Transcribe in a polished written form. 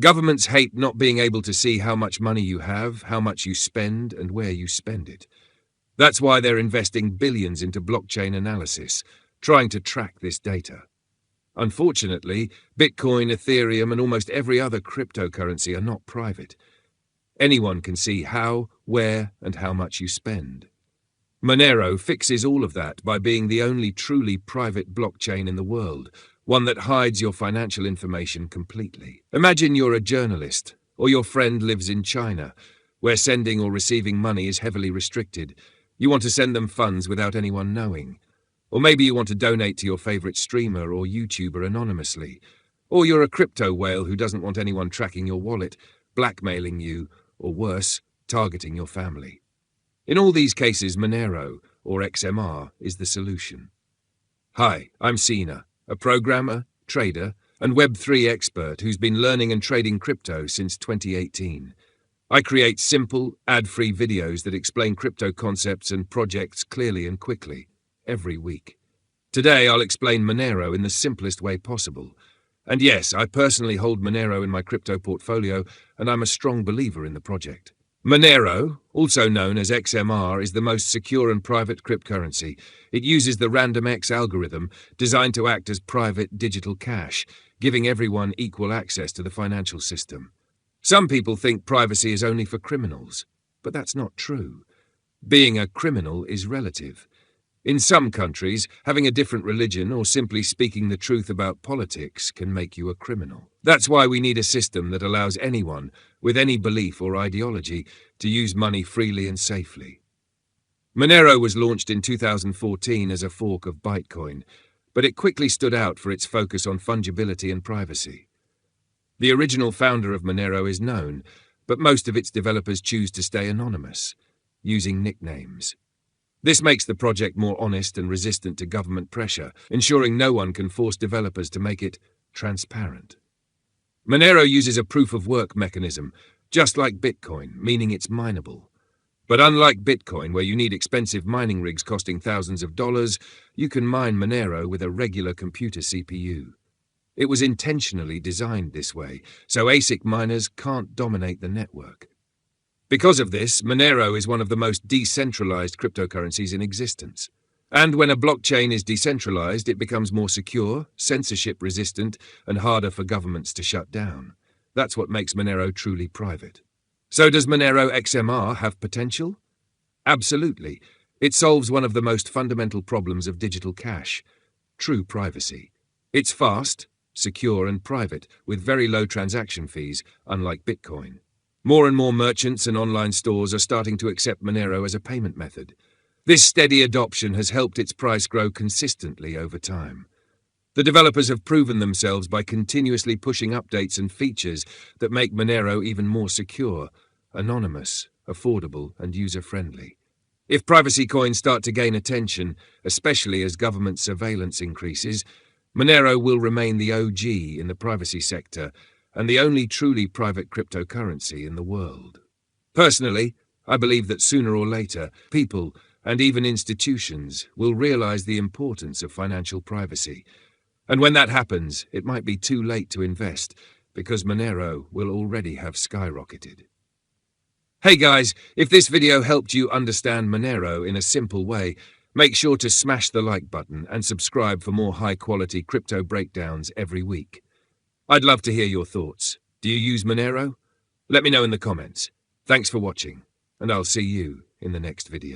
Governments hate not being able to see how much money you have, how much you spend, and where you spend it. That's why they're investing billions into blockchain analysis, trying to track this data. Unfortunately, Bitcoin, Ethereum, and almost every other cryptocurrency are not private. Anyone can see how, where, and how much you spend. Monero fixes all of that by being the only truly private blockchain in the world, one that hides your financial information completely. Imagine you're a journalist, or your friend lives in China, where sending or receiving money is heavily restricted. You want to send them funds without anyone knowing. Or maybe you want to donate to your favorite streamer or YouTuber anonymously. Or you're a crypto whale who doesn't want anyone tracking your wallet, blackmailing you, or worse, targeting your family. In all these cases, Monero, or XMR, is the solution. Hi, I'm Sina, a programmer, trader, and Web3 expert who's been learning and trading crypto since 2018. I create simple, ad-free videos that explain crypto concepts and projects clearly and quickly, every week. Today, I'll explain Monero in the simplest way possible. And yes, I personally hold Monero in my crypto portfolio, and I'm a strong believer in the project. Monero, also known as XMR, is the most secure and private cryptocurrency. It uses the RandomX algorithm, designed to act as private digital cash, giving everyone equal access to the financial system. Some people think privacy is only for criminals, but that's not true. Being a criminal is relative. In some countries, having a different religion or simply speaking the truth about politics can make you a criminal. That's why we need a system that allows anyone, with any belief or ideology, to use money freely and safely. Monero was launched in 2014 as a fork of Bitcoin, but it quickly stood out for its focus on fungibility and privacy. The original founder of Monero is known, but most of its developers choose to stay anonymous, using nicknames. This makes the project more honest and resistant to government pressure, ensuring no one can force developers to make it transparent. Monero uses a proof-of-work mechanism, just like Bitcoin, meaning it's mineable. But unlike Bitcoin, where you need expensive mining rigs costing thousands of dollars, you can mine Monero with a regular computer CPU. It was intentionally designed this way, so ASIC miners can't dominate the network. Because of this, Monero is one of the most decentralized cryptocurrencies in existence. And when a blockchain is decentralized, it becomes more secure, censorship-resistant, and harder for governments to shut down. That's what makes Monero truly private. So does Monero XMR have potential? Absolutely. It solves one of the most fundamental problems of digital cash: true privacy. It's fast, secure, and private, with very low transaction fees, unlike Bitcoin. More and more merchants and online stores are starting to accept Monero as a payment method. This steady adoption has helped its price grow consistently over time. The developers have proven themselves by continuously pushing updates and features that make Monero even more secure, anonymous, affordable, and user-friendly. If privacycoins start to gain attention, especially as government surveillance increases, Monero will remain the OG in the privacy sector and the only truly private cryptocurrency in the world. Personally, I believe that sooner or later, people, and even institutions, will realize the importance of financial privacy. And when that happens, it might be too late to invest, because Monero will already have skyrocketed. Hey guys, if this video helped you understand Monero in a simple way, make sure to smash the like button and subscribe for more high-quality crypto breakdowns every week. I'd love to hear your thoughts. Do you use Monero? Let me know in the comments. Thanks for watching, and I'll see you in the next video.